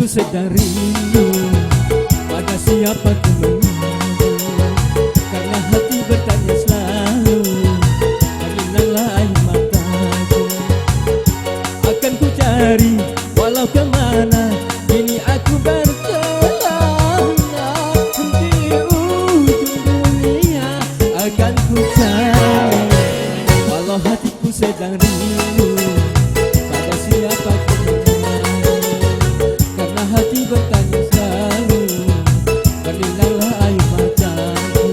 sedang rindu pada siapa ku mengadu, karena hati bertanya selalu bagaimana air mataku. Akan ku cari walau kemana, kini aku berkelana di ujung dunia. Akan ku cari walau hatiku sedang rindu pada siapa ku mengadu, karena hati bertanya selalu bernilailah air mataku.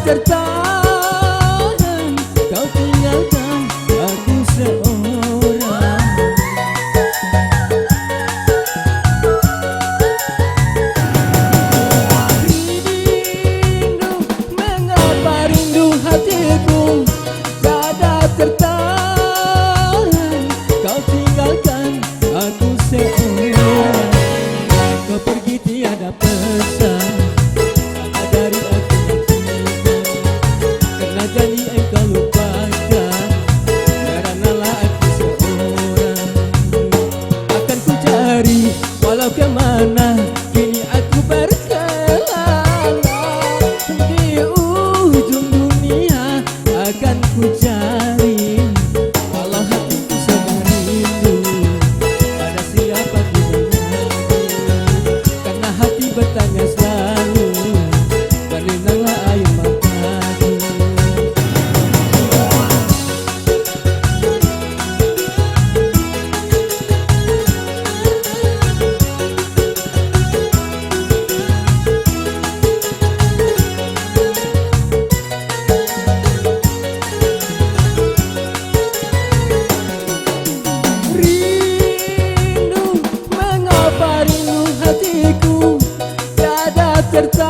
Tertahan kau tinggalkan aku seorang. Rindu, mengapa rindu hatiku tiada tertahan kau tinggalkan aku seorang. Kau pergi tiada pesan dari aku, jadi engkau lupakan, karenalah aku seorang. Akan ku cari walau kemana, kini aku berkelana di ujung dunia. Akan ku cari walau hatiku sedang rindu pada siapa ku mengadu, karena hati bertanya selalu bernilailah air mataku. Rindu, mengapa rindu hatiku tiada tertahan